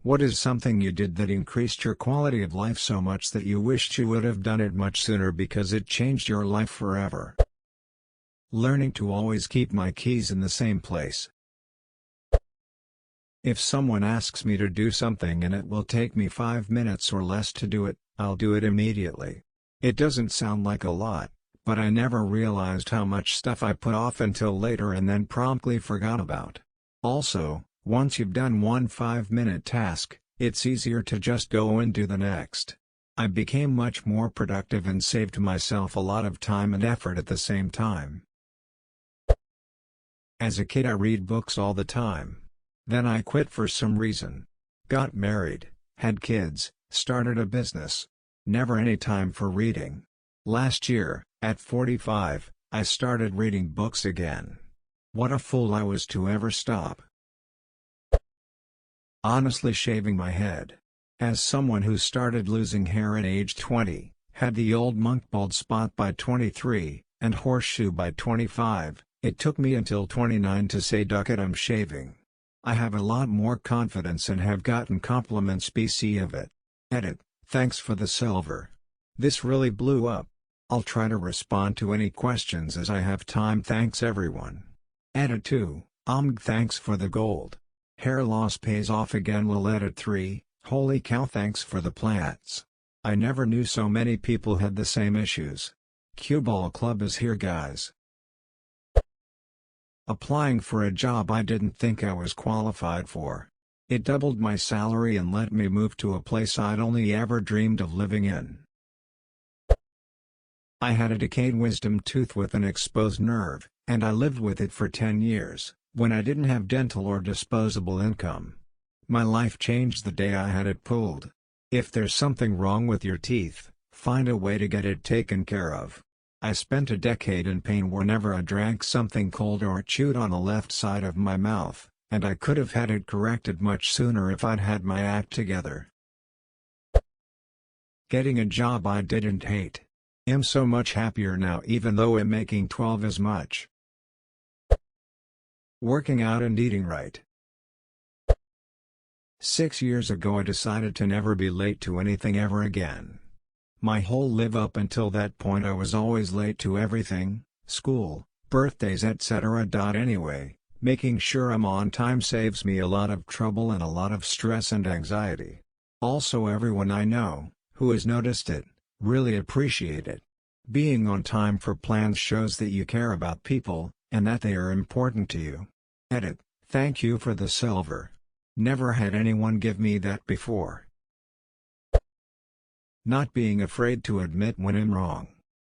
What is something you did that increased your quality of life so much that you wished you would have done it much sooner because it changed your life forever? Learning to always keep my keys in the same place. If someone asks me to do something and it will take me 5 minutes or less to do it, I'll do it immediately. It doesn't sound like a lot, but I never realized how much stuff I put off until later and then promptly forgot about. Also, once you've done one 5-minute task, it's easier to just go and do the next. I became much more productive and saved myself a lot of time and effort at the same time. As a kid I read books all the time. Then I quit for some reason. Got married, had kids, started a business. Never any time for reading. Last year, at 45, I started reading books again. What a fool I was to ever stop. Honestly, shaving my head. As someone who started losing hair at age 20, had the old monk bald spot by 23, and horseshoe by 25, it took me until 29 to say "duck it, I'm shaving." I have a lot more confidence and have gotten compliments BC of it. Edit, thanks for the silver. This really blew up. I'll try to respond to any questions as I have time. Thanks everyone. Edit 2, thanks for the gold. Hair loss pays off again. Will edit 3, holy cow, thanks for the plats. I never knew so many people had the same issues. Cue Ball Club is here, guys. Applying for a job I didn't think I was qualified for. It doubled my salary and let me move to a place I'd only ever dreamed of living in. I had a decayed wisdom tooth with an exposed nerve, and I lived with it for 10 years, when I didn't have dental or disposable income. My life changed the day I had it pulled. If there's something wrong with your teeth, find a way to get it taken care of. I spent a decade in pain whenever I drank something cold or chewed on the left side of my mouth, and I could have had it corrected much sooner if I'd had my act together. Getting a job I didn't hate. I'm so much happier now even though I'm making 12 as much. Working out and eating right. 6 years ago I decided to never be late to anything ever again. My whole live up until that point I was always late to everything, school, birthdays, etc. Anyway, making sure I'm on time saves me a lot of trouble and a lot of stress and anxiety. Also, everyone I know, who has noticed it, really appreciate it. Being on time for plans shows that you care about people, and that they are important to you. Edit, thank you for the silver. Never had anyone give me that before. Not being afraid to admit when I'm wrong.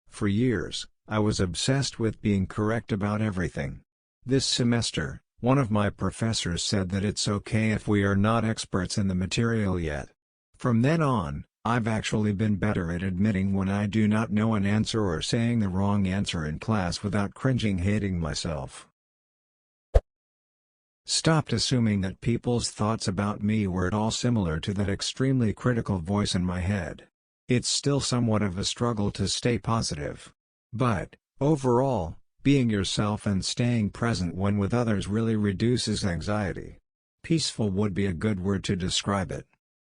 For years, I was obsessed with being correct about everything. This semester, one of my professors said that it's okay if we are not experts in the material yet. From then on, I've actually been better at admitting when I do not know an answer or saying the wrong answer in class without hating myself. Stopped assuming that people's thoughts about me were at all similar to that extremely critical voice in my head. It's still somewhat of a struggle to stay positive. But, overall, being yourself and staying present when with others really reduces anxiety. Peaceful would be a good word to describe it.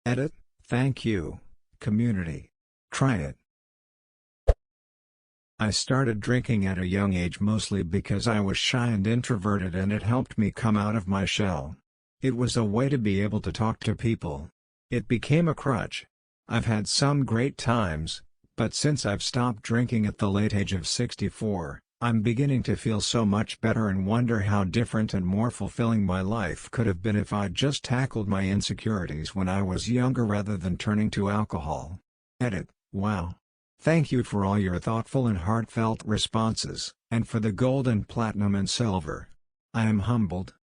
Edit, thank you, community. Try it. I started drinking at a young age mostly because I was shy and introverted, and it helped me come out of my shell. It was a way to be able to talk to people. It became a crutch. I've had some great times, but since I've stopped drinking at the late age of 64, I'm beginning to feel so much better and wonder how different and more fulfilling my life could have been if I'd just tackled my insecurities when I was younger rather than turning to alcohol. Edit, wow. Thank you for all your thoughtful and heartfelt responses, and for the gold and platinum and silver. I am humbled.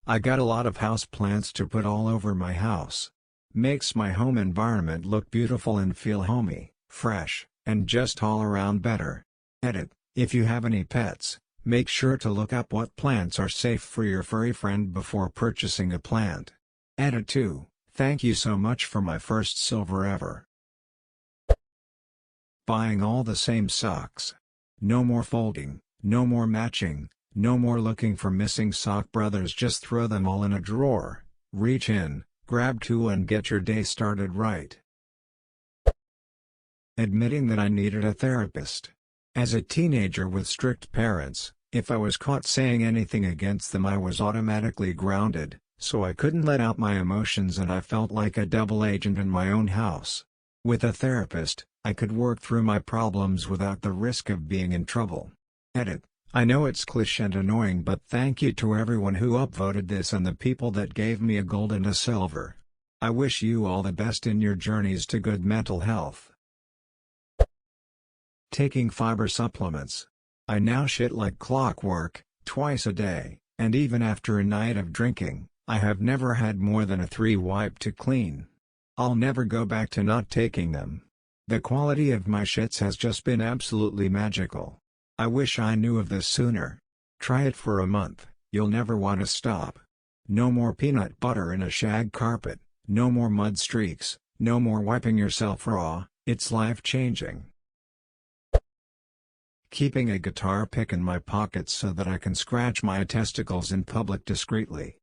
I got a lot of house plants to put all over my house. Makes my home environment look beautiful and feel homey, fresh, and just all around better. Edit, if you have any pets, make sure to look up what plants are safe for your furry friend before purchasing a plant. Edit 2, thank you so much for my first silver ever. Buying all the same socks. No more folding, no more matching, no more looking for missing sock brothers, just throw them all in a drawer. Reach in, grab two and get your day started right. Admitting that I needed a therapist. As a teenager with strict parents, if I was caught saying anything against them I was automatically grounded, so I couldn't let out my emotions and I felt like a double agent in my own house. With a therapist, I could work through my problems without the risk of being in trouble. Edit. I know it's cliché and annoying, but thank you to everyone who upvoted this and the people that gave me a gold and a silver. I wish you all the best in your journeys to good mental health. Taking fiber supplements. I now shit like clockwork, twice a day, and even after a night of drinking, I have never had more than a 3 wipe to clean. I'll never go back to not taking them. The quality of my shits has just been absolutely magical. I wish I knew of this sooner. Try it for a month, you'll never want to stop. No more peanut butter in a shag carpet, no more mud streaks, no more wiping yourself raw, it's life-changing. Keeping a guitar pick in my pocket so that I can scratch my testicles in public discreetly.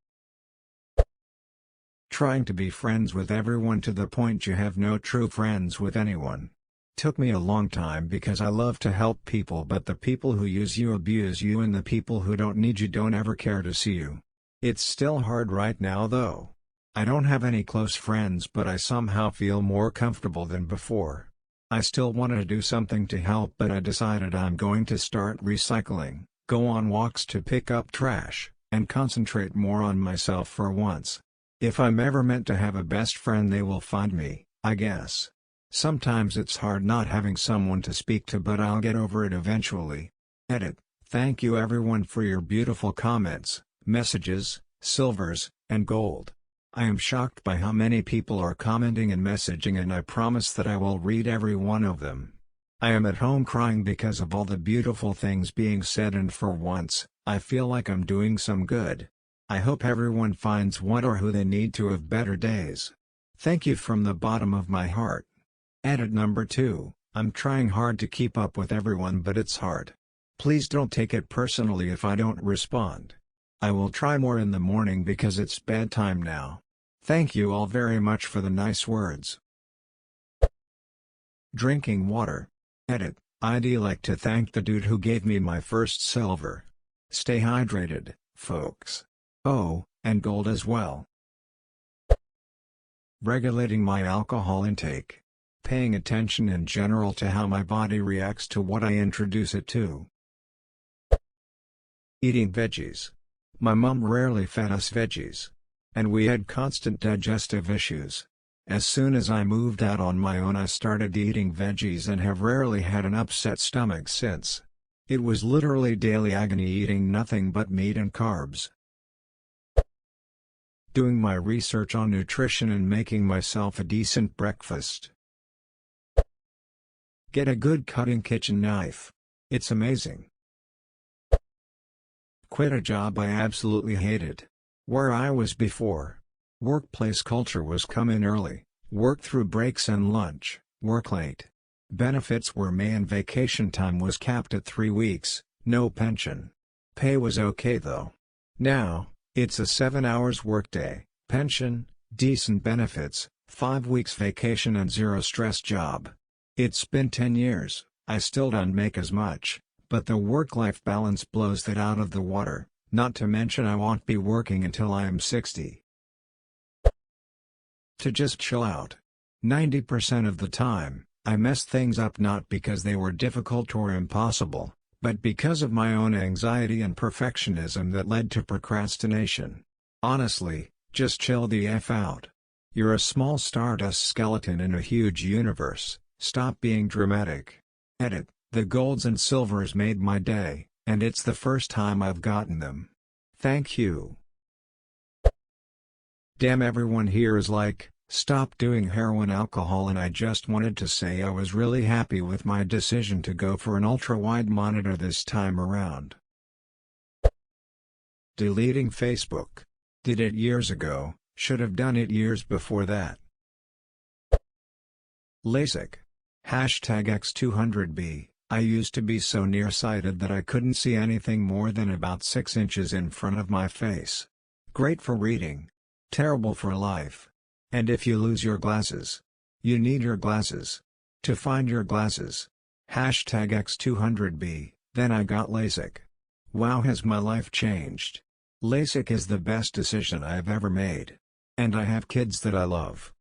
Trying to be friends with everyone to the point you have no true friends with anyone. Took me a long time because I love to help people, but the people who use you abuse you and the people who don't need you don't ever care to see you. It's still hard right now though. I don't have any close friends but I somehow feel more comfortable than before. I still want to do something to help but I decided I'm going to start recycling, go on walks to pick up trash, and concentrate more on myself for once. If I'm ever meant to have a best friend they will find me, I guess. Sometimes it's hard not having someone to speak to but I'll get over it eventually. Edit. Thank you everyone for your beautiful comments, messages, silvers, and gold. I am shocked by how many people are commenting and messaging and I promise that I will read every one of them. I am at home crying because of all the beautiful things being said and for once, I feel like I'm doing some good. I hope everyone finds what or who they need to have better days. Thank you from the bottom of my heart. Edit number 2, I'm trying hard to keep up with everyone but it's hard. Please don't take it personally if I don't respond. I will try more in the morning because it's bedtime now. Thank you all very much for the nice words. Drinking water. Edit. I'd like to thank the dude who gave me my first silver. Stay hydrated, folks. Oh, and gold as well. Regulating my alcohol intake. Paying attention in general to how my body reacts to what I introduce it to. Eating veggies. My mom rarely fed us veggies. And we had constant digestive issues. As soon as I moved out on my own I started eating veggies and have rarely had an upset stomach since. It was literally daily agony eating nothing but meat and carbs. Doing my research on nutrition and making myself a decent breakfast. Get a good cutting kitchen knife. It's amazing. Quit a job I absolutely hated. Where I was before. Workplace culture was come in early, work through breaks and lunch, work late. Benefits were May and vacation time was capped at 3 weeks, no pension. Pay was okay though. Now, it's a 7 hours workday, pension, decent benefits, 5 weeks vacation and zero stress job. It's been 10 years, I still don't make as much, but the work-life balance blows that out of the water. Not to mention I won't be working until I am 60. To just chill out. 90% of the time, I mess things up not because they were difficult or impossible, but because of my own anxiety and perfectionism that led to procrastination. Honestly, just chill the F out. You're a small stardust skeleton in a huge universe, stop being dramatic. Edit. The golds and silvers made my day. And it's the first time I've gotten them. Thank you. Damn, everyone here is like, stop doing heroin alcohol, and I just wanted to say I was really happy with my decision to go for an ultra-wide monitor this time around. Deleting Facebook. Did it years ago, should have done it years before that. LASIK. #X200B. I used to be so nearsighted that I couldn't see anything more than about 6 inches in front of my face. Great for reading. Terrible for life. And if you lose your glasses, you need your glasses. To find your glasses. Hashtag X200B, then I got LASIK. Wow, has my life changed. LASIK is the best decision I have ever made. And I have kids that I love.